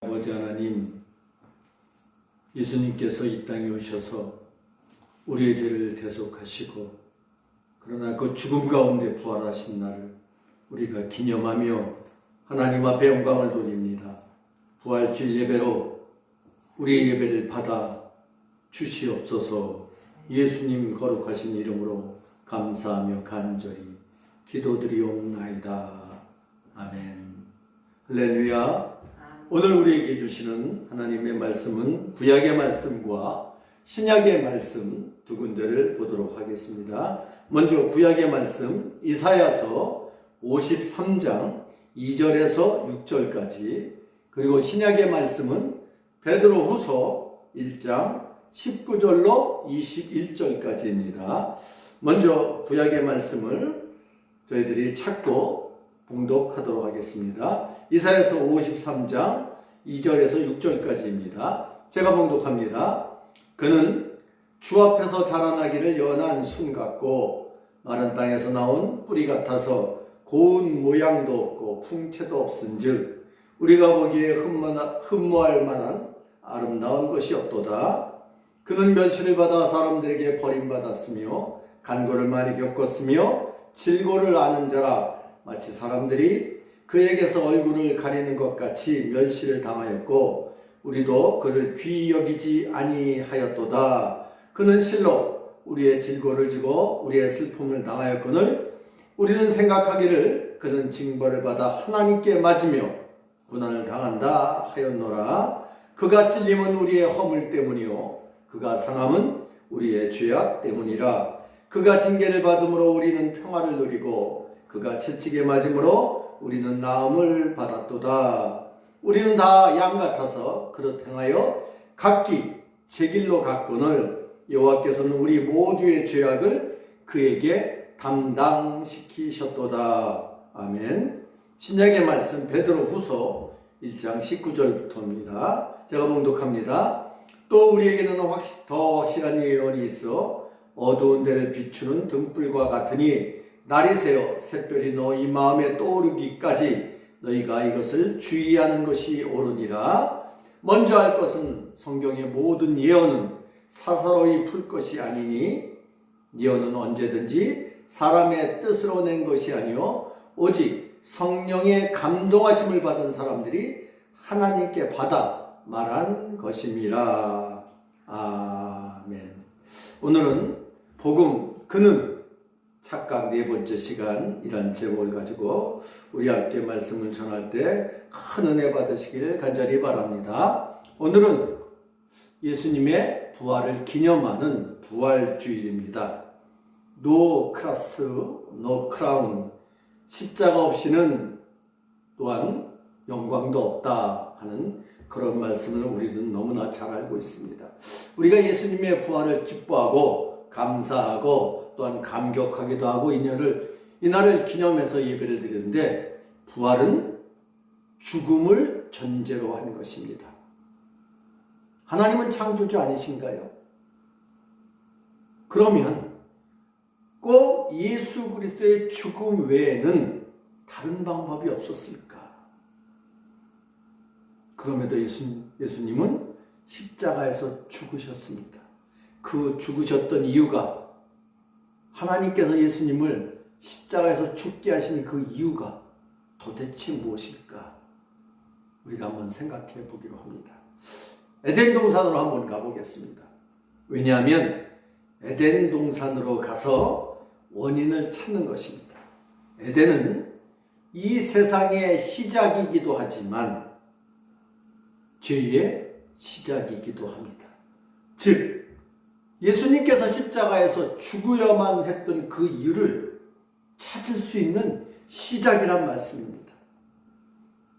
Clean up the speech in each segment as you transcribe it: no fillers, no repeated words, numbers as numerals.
아버지 하나님, 예수님께서 이 땅에 오셔서 우리의 죄를 대속하시고 그러나 그 죽음 가운데 부활하신 날을 우리가 기념하며 하나님 앞에 영광을 돌립니다. 부활주일 예배로 우리의 예배를 받아 주시옵소서. 예수님 거룩하신 이름으로 감사하며 간절히 기도드리옵나이다. 아멘. 할렐루야. 오늘 우리에게 주시는 하나님의 말씀은 구약의 말씀과 신약의 말씀 두 군데를 보도록 하겠습니다. 먼저 구약의 말씀 이사야서 53장 2절에서 6절까지, 그리고 신약의 말씀은 베드로후서 1장 19절로 21절까지입니다. 먼저 구약의 말씀을 저희들이 찾고 봉독하도록 하겠습니다. 이사야서 53장 2절에서 6절까지입니다. 제가 봉독합니다. 그는 주 앞에서 자라나기를 연한 순 같고 마른 땅에서 나온 뿌리 같아서 고운 모양도 없고 풍채도 없은즉 우리가 보기에 흠모할 만한 아름다운 것이 없도다. 그는 멸시를 받아 사람들에게 버림받았으며 간고를 많이 겪었으며 질고를 아는 자라 마치 사람들이 그에게서 얼굴을 가리는 것 같이 멸시를 당하였고 우리도 그를 귀히 여기지 아니하였도다. 그는 실로 우리의 질고를 지고 우리의 슬픔을 당하였거늘 우리는 생각하기를 그는 징벌을 받아 하나님께 맞으며 고난을 당한다 하였노라. 그가 찔림은 우리의 허물 때문이요 그가 상함은 우리의 죄악 때문이라. 그가 징계를 받음으로 우리는 평화를 누리고 그가 채찍에 맞음으로 우리는 나음을 받았도다. 우리는 다 양 같아서 그릇 행하여 각기 제 길로 갔거늘 여호와께서는 우리 모두의 죄악을 그에게 담당시키셨도다. 아멘. 신약의 말씀 베드로후서 1장 19절부터입니다. 제가 봉독합니다. 또 우리에게는 더 확실한 예언이 있어 어두운 데를 비추는 등불과 같으니 날이 새어 샛별이 너희 마음에 떠오르기까지 너희가 이것을 주의하는 것이 옳으니라. 먼저 할 것은 성경의 모든 예언은 사사로이 풀 것이 아니니 예언은 언제든지 사람의 뜻으로 낸 것이 아니요 오직 성령의 감동하심을 받은 사람들이 하나님께 받아 말한 것임이라. 아멘. 오늘은 복음 그는 착각 네 번째 시간이란 제목을 가지고 우리 함께 말씀을 전할 때 큰 은혜 받으시길 간절히 바랍니다. 오늘은 예수님의 부활을 기념하는 부활주일입니다. No cross, no crown. 십자가 없이는 또한 영광도 없다 하는 그런 말씀을 우리는 너무나 잘 알고 있습니다. 우리가 예수님의 부활을 기뻐하고 감사하고 또한 감격하기도 하고 이날을 기념해서 예배를 드리는데 부활은 죽음을 전제로 한 것입니다. 하나님은 창조주 아니신가요? 그러면 꼭 예수 그리스도의 죽음 외에는 다른 방법이 없었을까? 그럼에도 예수님은 십자가에서 죽으셨습니다. 그 죽으셨던 이유가 하나님께서 예수님을 십자가에서 죽게 하신 그 이유가 도대체 무엇일까? 우리가 한번 생각해 보기로 합니다. 에덴 동산으로 한번 가보겠습니다. 왜냐하면 에덴 동산으로 가서 원인을 찾는 것입니다. 에덴은 이 세상의 시작이기도 하지만 죄의 시작이기도 합니다. 즉 예수님께서 십자가에서 죽어야만 했던 그 이유를 찾을 수 있는 시작이란 말씀입니다.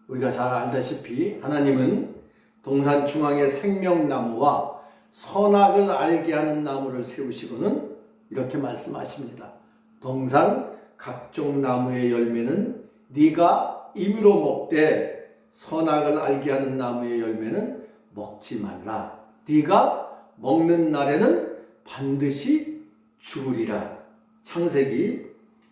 우리가 잘 알다시피 하나님은 동산 중앙에 생명나무와 선악을 알게 하는 나무를 세우시고는 이렇게 말씀하십니다. 동산 각종 나무의 열매는 네가 임의로 먹되 선악을 알게 하는 나무의 열매는 먹지 말라. 네가 먹는 날에는 반드시 죽으리라. 창세기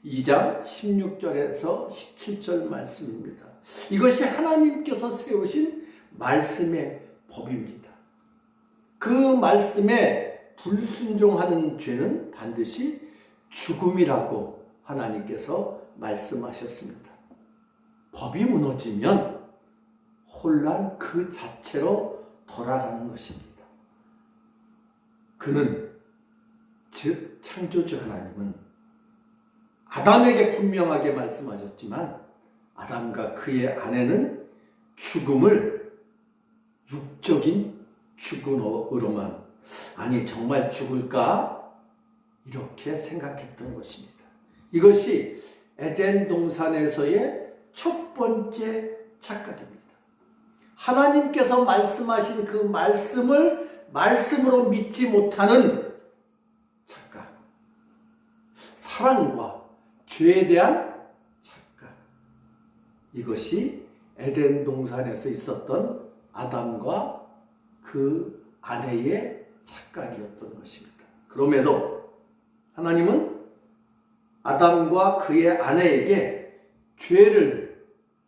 2장 16절에서 17절 말씀입니다. 이것이 하나님께서 세우신 말씀의 법입니다. 그 말씀에 불순종하는 죄는 반드시 죽음이라고 하나님께서 말씀하셨습니다. 법이 무너지면 혼란 그 자체로 돌아가는 것입니다. 그는 즉 창조주 하나님은 아담에게 분명하게 말씀하셨지만 아담과 그의 아내는 죽음을 육적인 죽음으로만 아니 정말 죽을까? 이렇게 생각했던 것입니다. 이것이 에덴 동산에서의 첫 번째 착각입니다. 하나님께서 말씀하신 그 말씀을 말씀으로 믿지 못하는 착각. 사랑과 죄에 대한 착각. 이것이 에덴 동산에서 있었던 아담과 그 아내의 착각이었던 것입니다. 그럼에도 하나님은 아담과 그의 아내에게 죄를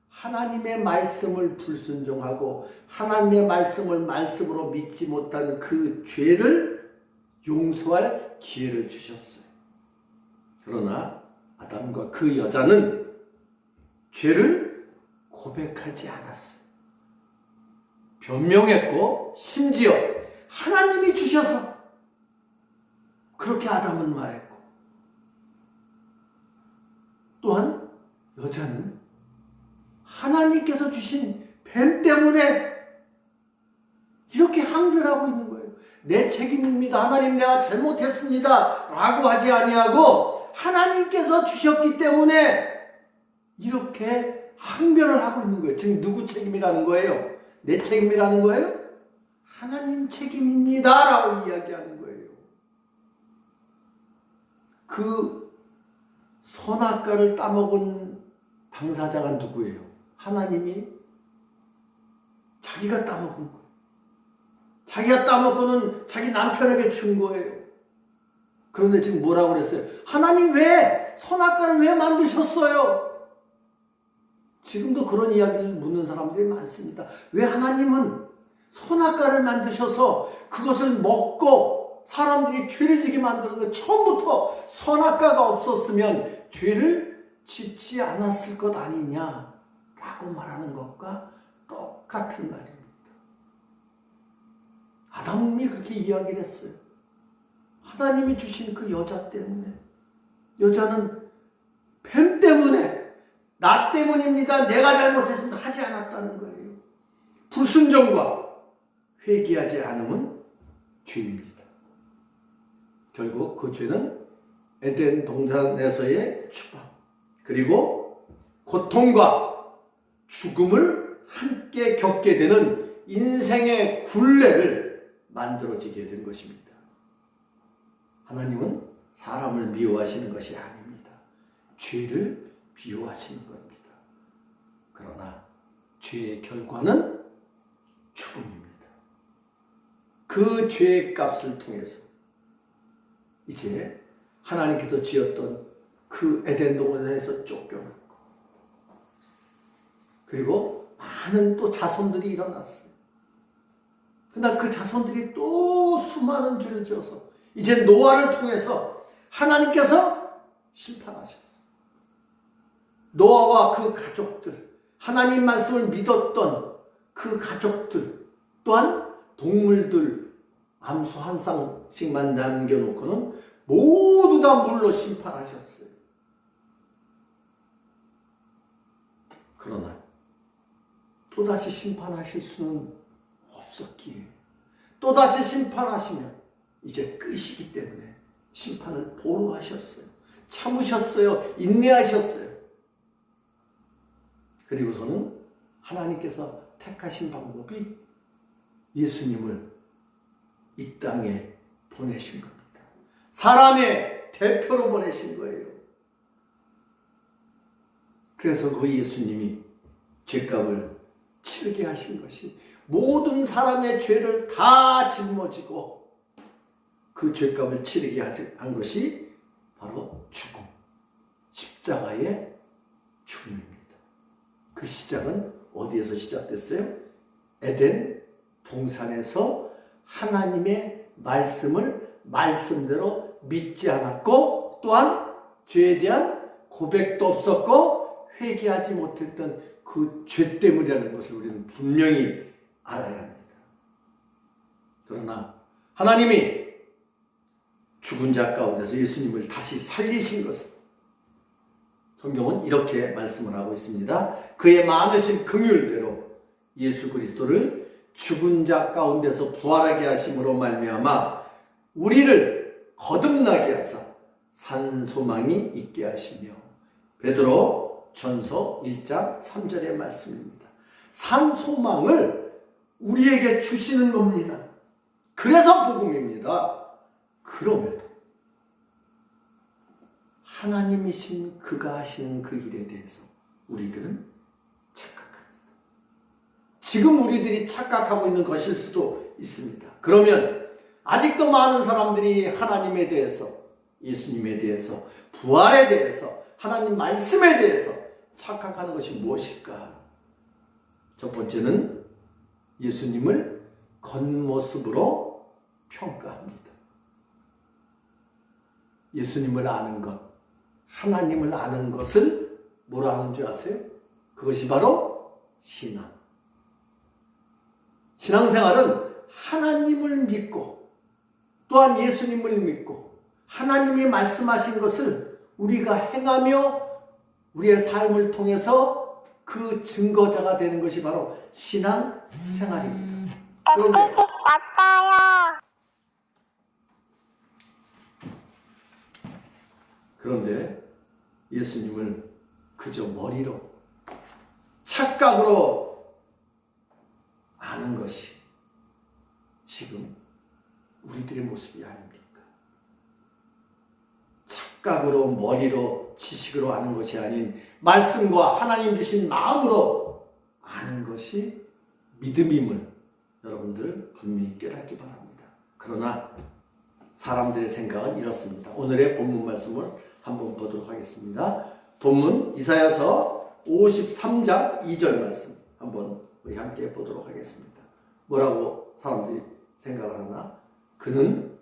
하나님의 말씀을 불순종하고 하나님의 말씀을 말씀으로 믿지 못한 그 죄를 용서할 기회를 주셨어요. 그러나 아담과 그 여자는 죄를 고백하지 않았어요. 변명했고 심지어 하나님이 주셔서 그렇게 아담은 말했고 또한 여자는 하나님께서 주신 뱀 때문에 이렇게 항변하고 있는 거예요. 내 책임입니다. 하나님 내가 잘못했습니다. 라고 하지 아니하고 하나님께서 주셨기 때문에 이렇게 항변을 하고 있는 거예요. 지금 누구 책임이라는 거예요? 내 책임이라는 거예요? 하나님 책임입니다. 라고 이야기하는 거예요. 그 선악과를 따먹은 당사자가 누구예요? 하나님이 자기가 따먹은 거예요. 자기가 따먹고는 자기 남편에게 준 거예요. 그런데 지금 뭐라고 그랬어요? 하나님 왜 선악과를 왜 만드셨어요? 지금도 그런 이야기를 묻는 사람들이 많습니다. 왜 하나님은 선악과를 만드셔서 그것을 먹고 사람들이 죄를 지게 만드는 거예요? 처음부터 선악과가 없었으면 죄를 짓지 않았을 것 아니냐라고 말하는 것과 똑같은 말입니다. 아담이 그렇게 이야기를 했어요. 하나님이 주신 그 여자 때문에. 여자는 뱀 때문에 나 때문입니다. 내가 잘못했습니다. 하지 않았다는 거예요. 불순종과 회개하지 않음은 죄입니다. 결국 그 죄는 에덴 동산에서의 추방 그리고 고통과 죽음을 함께 겪게 되는 인생의 굴레를 만들어지게 된 것입니다. 하나님은 사람을 미워하시는 것이 아닙니다. 죄를 미워하시는 겁니다. 그러나 죄의 결과는 죽음입니다. 그 죄의 값을 통해서 이제 하나님께서 지었던 그 에덴 동산에서 쫓겨났고 그리고 많은 또 자손들이 일어났어요. 그러나 그 자손들이 또 수많은 죄를 지어서 이제 노아를 통해서 하나님께서 심판하셨어요. 노아와 그 가족들, 하나님 말씀을 믿었던 그 가족들, 또한 동물들 암수 한 쌍씩만 남겨놓고는 모두 다 물로 심판하셨어요. 그러나 또다시 심판하실 수는 없었기에 또다시 심판하시면 이제 끝이기 때문에 심판을 보류하셨어요. 참으셨어요. 인내하셨어요. 그리고서는 하나님께서 택하신 방법이 예수님을 이 땅에 보내신 겁니다. 사람의 대표로 보내신 거예요. 그래서 그 예수님이 죄값을 치르게 하신 것이 모든 사람의 죄를 다 짊어지고 그 죄값을 치르게 한 것이 바로 죽음, 십자가의 죽음입니다. 그 시작은 어디에서 시작됐어요? 에덴 동산에서 하나님의 말씀을 말씀대로 믿지 않았고, 또한 죄에 대한 고백도 없었고 회개하지 못했던 그 죄 때문이라는 것을 우리는 분명히 알아야 합니다. 그러나 하나님이 죽은 자 가운데서 예수님을 다시 살리신 것은 성경은 이렇게 말씀을 하고 있습니다. 그의 많으신 긍휼대로 예수 그리스도를 죽은 자 가운데서 부활하게 하심으로 말미암아 우리를 거듭나게 하사 산 소망이 있게 하시며, 베드로 전서 1장 3절의 말씀입니다. 산 소망을 우리에게 주시는 겁니다. 그래서 복음입니다. 그럼에도 하나님이신 그가 하시는 그 일에 대해서 우리들은 착각합니다. 지금 우리들이 착각하고 있는 것일 수도 있습니다. 그러면 아직도 많은 사람들이 하나님에 대해서, 예수님에 대해서, 부활에 대해서, 하나님 말씀에 대해서 착각하는 것이 무엇일까? 첫 번째는 예수님을 겉모습으로 평가합니다. 예수님을 아는 것, 하나님을 아는 것을 뭐라 하는 줄 아세요? 그것이 바로 신앙. 신앙생활은 하나님을 믿고 또한 예수님을 믿고 하나님이 말씀하신 것을 우리가 행하며 우리의 삶을 통해서 그 증거자가 되는 것이 바로 신앙생활입니다. 그런데 예수님을 그저 머리로, 착각으로 아는 것이 지금 우리들의 모습이 아닙니까? 착각으로, 머리로, 지식으로 아는 것이 아닌 말씀과 하나님 주신 마음으로 아는 것이 믿음임을 여러분들 분명히 깨닫기 바랍니다. 그러나 사람들의 생각은 이렇습니다. 오늘의 본문 말씀을 한번 보도록 하겠습니다. 본문 이사야서 53장 2절 말씀 한번 우리 함께 보도록 하겠습니다. 뭐라고 사람들이 생각을 하나? 그는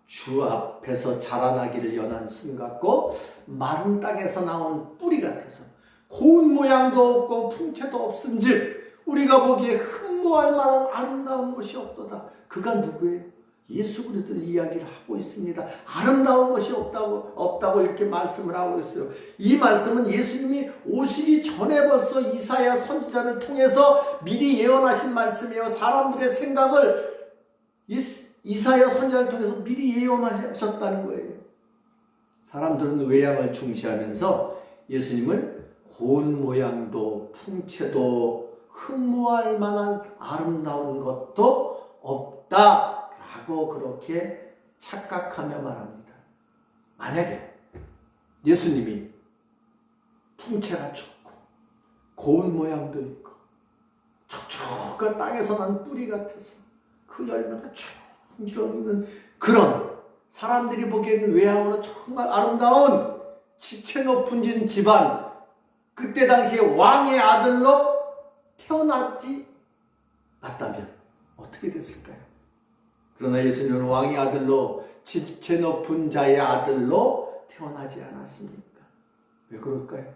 주 앞에서 자라나기를 연한 순 같고 마른 땅에서 나온 뿌리 같아서 고운 모양도 없고 풍채도 없음즉 우리가 보기에 흠모할 만한 아름다운 것이 없도다. 그가 누구예요? 예수 그리스도 이야기를 하고 있습니다. 아름다운 것이 없다고 이렇게 말씀을 하고 있어요. 이 말씀은 예수님이 오시기 전에 벌써 이사야 선지자를 통해서 미리 예언하신 말씀이에요. 사람들의 생각을 이사야 선지자를 통해서 미리 예언하셨다는 거예요. 사람들은 외양을 중시하면서 예수님을 고운 모양도 풍채도 흠모할 만한 아름다운 것도 없다 라고 그렇게 착각하며 말합니다. 만약에 예수님이 풍채가 좋고 고운 모양도 있고 촉촉한 땅에서 난 뿌리 같아서 그 열매가 주렁주렁 있는 그런 사람들이 보기에는 외향으로 정말 아름다운 지체 높은 집안, 그때 당시에 왕의 아들로 태어났지 않다면 어떻게 됐을까요? 그러나 예수님은 왕의 아들로, 지체 높은 자의 아들로 태어나지 않았습니까? 왜 그럴까요?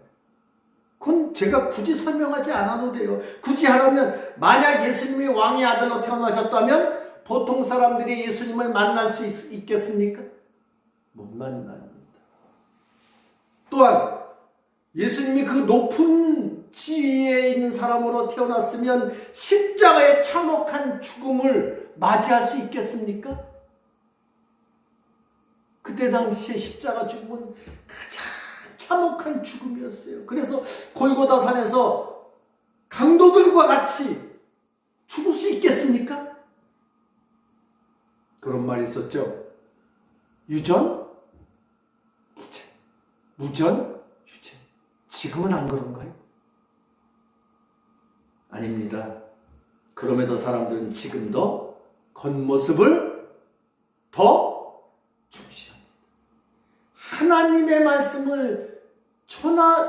그건 제가 굳이 설명하지 않아도 돼요. 굳이 하라면 만약 예수님이 왕의 아들로 태어나셨다면 보통 사람들이 예수님을 만날 수 있겠습니까? 못 만납니다. 또한 예수님이 그 높은 지위에 있는 사람으로 태어났으면 십자가의 참혹한 죽음을 맞이할 수 있겠습니까? 그때 당시에 십자가 죽음은 가장 참혹한 죽음이었어요. 그래서 골고다 산에서 강도들과 같이 죽을 수 있겠습니까? 그런 말이 있었죠. 유전, 무죄. 무전, 유죄. 지금은 안 그런가요? 아닙니다. 그럼에도 사람들은 지금도 겉모습을 더 중시합니다. 하나님의 말씀을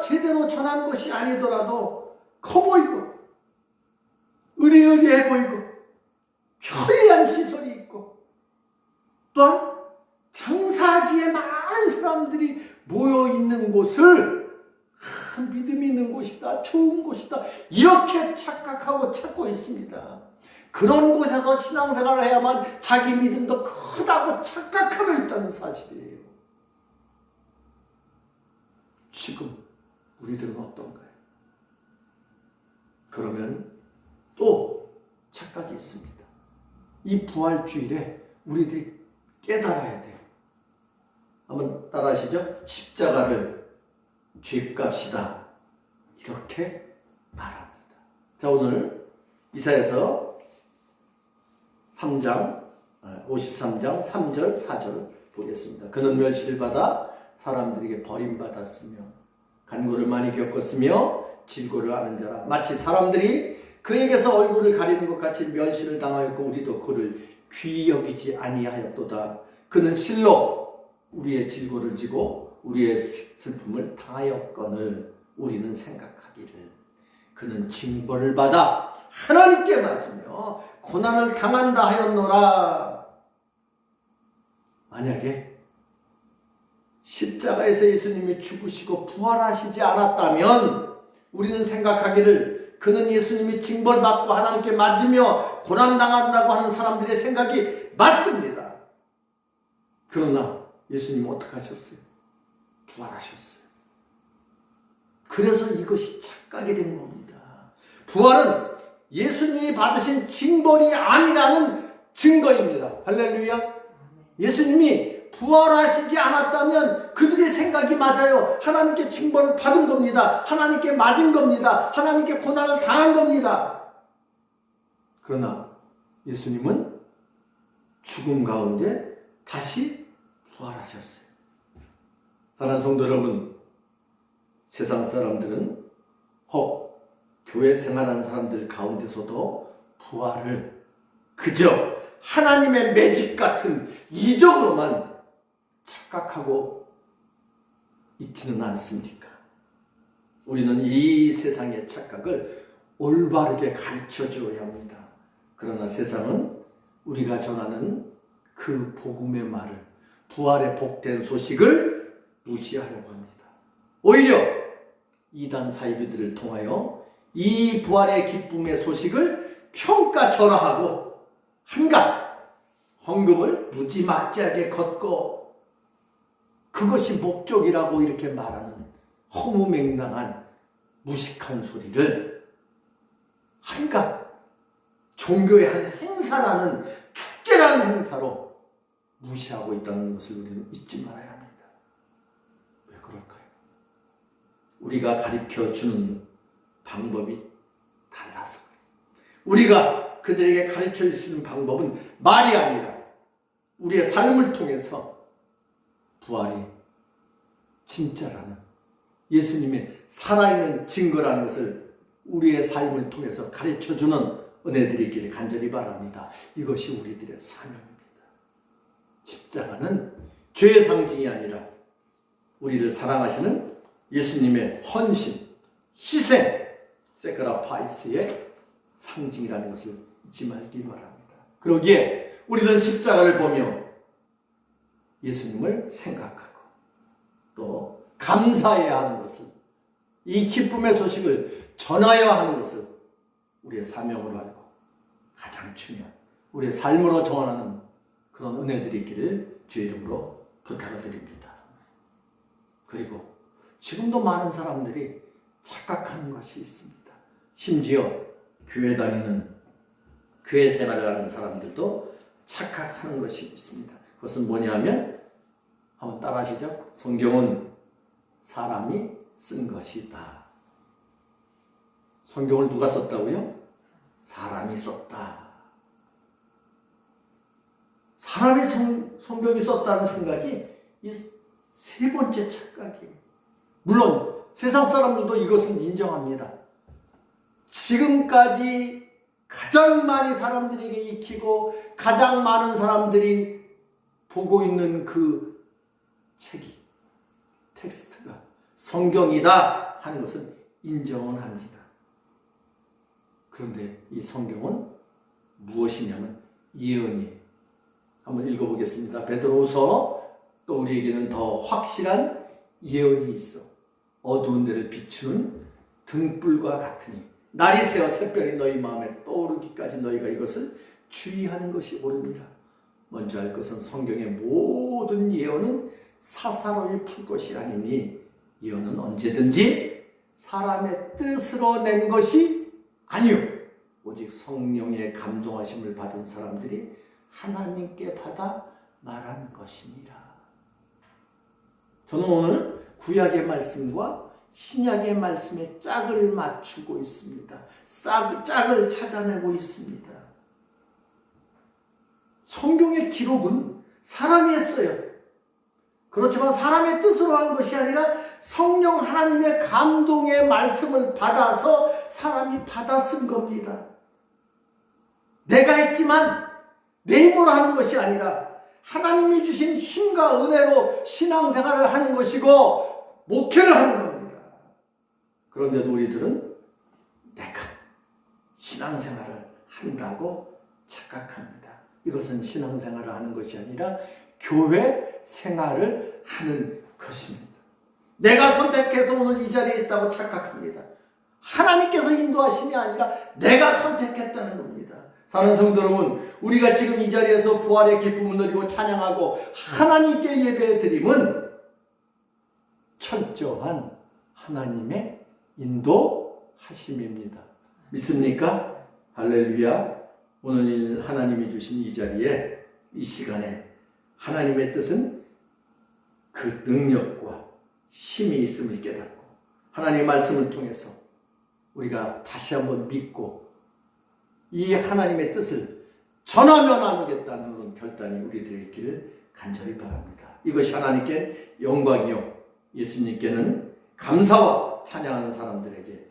제대로 전하는 것이 아니더라도 커 보이고 으리으리해 보이고 편리한 시설이 있고 또한 장사하기에 많은 사람들이 모여 있는 곳을 믿음이 있는 곳이다, 좋은 곳이다 이렇게 착각하고 찾고 있습니다. 그런 곳에서 신앙생활을 해야만 자기 믿음도 크다고 착각하고 있다는 사실이에요. 지금 우리들은 어떤가요? 그러면 또 착각이 있습니다. 이 부활주일에 우리들이 깨달아야 돼요. 한번 따라하시죠. 십자가를 죄값이다 이렇게 말합니다. 자, 오늘 이사야서 3장 53장 3절 4절 보겠습니다. 그는 멸시를 받아 사람들에게 버림받았으며 간고를 많이 겪었으며 질고를 아는 자라. 마치 사람들이 그에게서 얼굴을 가리는 것 같이 멸시를 당하였고 우리도 그를 귀히 여기지 아니하였도다. 그는 실로 우리의 질고를 지고 우리의 슬픔을 당하였거늘 우리는 생각하기를 그는 징벌을 받아 하나님께 맞으며 고난을 당한다 하였노라. 만약에 십자가에서 예수님이 죽으시고 부활하시지 않았다면 우리는 생각하기를 그는 예수님이 징벌받고 하나님께 맞으며 고난당한다고 하는 사람들의 생각이 맞습니다. 그러나 예수님은 어떻게 하셨어요? 부활하셨어요. 그래서 이것이 착각이 된 겁니다. 부활은 예수님이 받으신 징벌이 아니라는 증거입니다. 할렐루야. 예수님이 부활하시지 않았다면 그들의 생각이 맞아요. 하나님께 징벌을 받은 겁니다. 하나님께 맞은 겁니다. 하나님께 고난을 당한 겁니다. 그러나 예수님은 죽음 가운데 다시 부활하셨어요. 사랑하는 성도 여러분, 세상 사람들은 혹 교회 생활하는 사람들 가운데서도 부활을 그저 하나님의 매직 같은 이적으로만 착각하고 있지는 않습니까? 우리는 이 세상의 착각을 올바르게 가르쳐 주어야 합니다. 그러나 세상은 우리가 전하는 그 복음의 말을, 부활의 복된 소식을 무시하려고 합니다. 오히려 이단 사이비들을 통하여 이 부활의 기쁨의 소식을 평가절하하고 한갓 헌금을 무지막지하게 걷고 그것이 목적이라고 이렇게 말하는 허무맹랑한 무식한 소리를 한갓 종교의 한 행사라는 축제라는 행사로 무시하고 있다는 것을 우리는 잊지 말아야 합니다. 왜 그럴까요? 우리가 가르쳐주는 방법이 달라서 그래요. 우리가 그들에게 가르쳐 주시는 방법은 말이 아니라 우리의 삶을 통해서 부활이 진짜라는 예수님의 살아있는 증거라는 것을 우리의 삶을 통해서 가르쳐주는 은혜들이 있기를 간절히 바랍니다. 이것이 우리들의 사명입니다. 십자가는 죄의 상징이 아니라 우리를 사랑하시는 예수님의 헌신, 희생, 세크라파이스의 상징이라는 것을 잊지 말기 바랍니다. 그러기에 우리는 십자가를 보며 예수님을 생각하고 또 감사해야 하는 것을, 이 기쁨의 소식을 전하여야 하는 것을 우리의 사명으로 알고 가장 중요한 우리의 삶으로 정언하는 그런 은혜들이 있기를 주의 이름으로 부탁을 드립니다. 그리고 지금도 많은 사람들이 착각하는 것이 있습니다. 심지어 교회 다니는, 교회 생활을 하는 사람들도 착각하는 것이 있습니다. 그것은 뭐냐면 한번 따라하시죠. 성경은 사람이 쓴 것이다. 성경을 누가 썼다고요? 사람이 썼다. 사람이 성경이 썼다는 생각이 이 세 번째 착각이에요. 물론 세상 사람들도 이것은 인정합니다. 지금까지 가장 많이 사람들에게 익히고 가장 많은 사람들이 보고 있는 그 책이, 텍스트가 성경이다 하는 것은 인정은 합니다. 그런데 이 성경은 무엇이냐면 예언이에요. 한번 읽어보겠습니다. 베드로후서 또 우리에게는 더 확실한 예언이 있어. 어두운 데를 비추는 등불과 같으니 날이 새어 샛별이 너희 마음에 떠오르기까지 너희가 이것을 주의하는 것이 옳으니라. 먼저 할 것은 성경의 모든 예언은 사사로이 풀 것이 아니니 예언은 언제든지 사람의 뜻으로 낸 것이 아니요 오직 성령의 감동하심을 받은 사람들이 하나님께 받아 말한 것이니라. 저는 오늘 구약의 말씀과 신약의 말씀에 짝을 맞추고 있습니다. 짝을 찾아내고 있습니다. 성경의 기록은 사람이 했어요. 그렇지만 사람의 뜻으로 한 것이 아니라 성령 하나님의 감동의 말씀을 받아서 사람이 받아 쓴 겁니다. 내가 했지만 내 힘으로 하는 것이 아니라 하나님이 주신 힘과 은혜로 신앙생활을 하는 것이고 목회를 하는 겁니다. 그런데도 우리들은 내가 신앙생활을 한다고 착각합니다. 이것은 신앙생활을 하는 것이 아니라 교회 생활을 하는 것입니다. 내가 선택해서 오늘 이 자리에 있다고 착각합니다. 하나님께서 인도하심이 아니라 내가 선택했다는 겁니다. 사랑하는 성도 여러분, 우리가 지금 이 자리에서 부활의 기쁨을 누리고 찬양하고 하나님께 예배드림은 철저한 하나님의 인도하심입니다. 믿습니까? 할렐루야. 오늘 하나님이 주신 이 자리에 이 시간에 하나님의 뜻은 그 능력과 힘이 있음을 깨닫고 하나님의 말씀을 통해서 우리가 다시 한번 믿고 이 하나님의 뜻을 전하며 나누겠다는 그런 결단이 우리들의 있기를 간절히 바랍니다. 이것이 하나님께 영광이요 예수님께는 감사와 찬양하는 사람들에게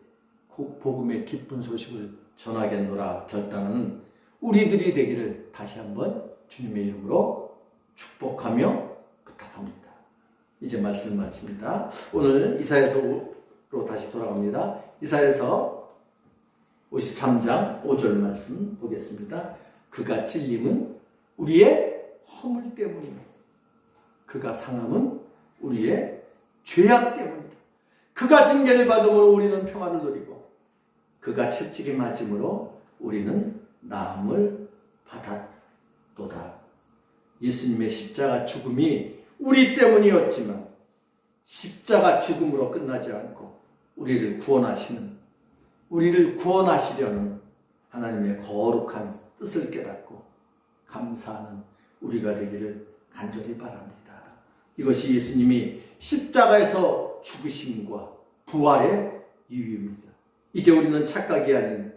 복음의 기쁜 소식을 전하겠노라 결단하는 우리들이 되기를 다시 한번 주님의 이름으로 축복하며 부탁합니다. 이제 말씀 마칩니다. 오늘 이사야서로 다시 돌아갑니다. 이사야서 53장 5절 말씀 보겠습니다. 그가 찔림은 우리의 허물 때문이며 그가 상함은 우리의 죄악 때문이다. 그가 징계를 받음으로 우리는 평화를 누리고 그가 채찍에 맞음으로 우리는 나음을 받았도다. 예수님의 십자가 죽음이 우리 때문이었지만 십자가 죽음으로 끝나지 않고 우리를 구원하시려는 하나님의 거룩한 뜻을 깨닫고 감사하는 우리가 되기를 간절히 바랍니다. 이것이 예수님이 십자가에서 죽으심과 부활의 이유입니다. 이제 우리는 착각이 아닌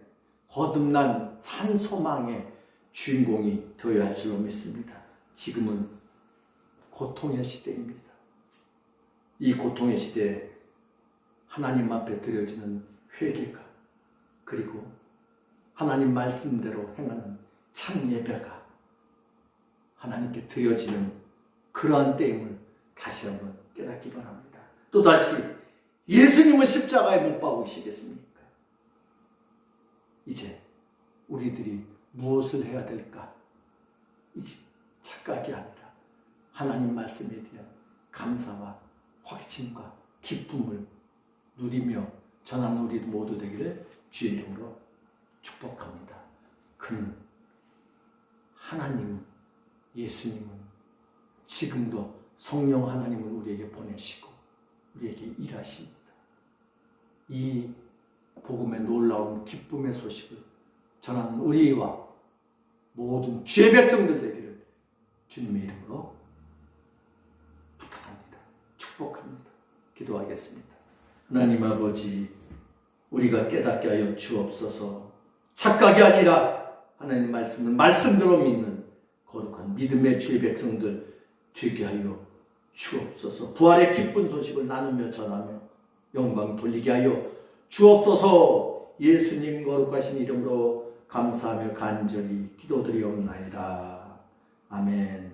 거듭난 산소망의 주인공이 되어야 할 줄로 믿습니다. 지금은 고통의 시대입니다. 이 고통의 시대에 하나님 앞에 드려지는 회개가 그리고 하나님 말씀대로 행하는 참 예배가 하나님께 드려지는 그러한 때임을 다시 한번 깨닫기 바랍니다. 또다시 예수님은 십자가에 못 박으시겠습니까? 이제 우리들이 무엇을 해야 될까? 이제 착각이 아니라 하나님 말씀에 대한 감사와 확신과 기쁨을 누리며 전하는 우리 모두 되기를 주의 이름으로 축복합니다. 그는 하나님은 예수님은 지금도 성령 하나님을 우리에게 보내시고 우리에게 일하십니다. 이 복음의 놀라운 기쁨의 소식을 전하는 우리와 모든 주의 백성들 되기를 주님의 이름으로 부탁합니다. 축복합니다. 기도하겠습니다. 하나님 아버지, 우리가 깨닫게 하여 주옵소서. 착각이 아니라 하나님 말씀을 말씀대로 믿는 거룩한 믿음의 주의 백성들 되게 하여 주옵소서. 부활의 기쁜 소식을 나누며 전하며 영광 돌리게 하여 주옵소서. 예수님 거룩하신 이름으로 감사하며 간절히 기도드리옵나이다. 아멘.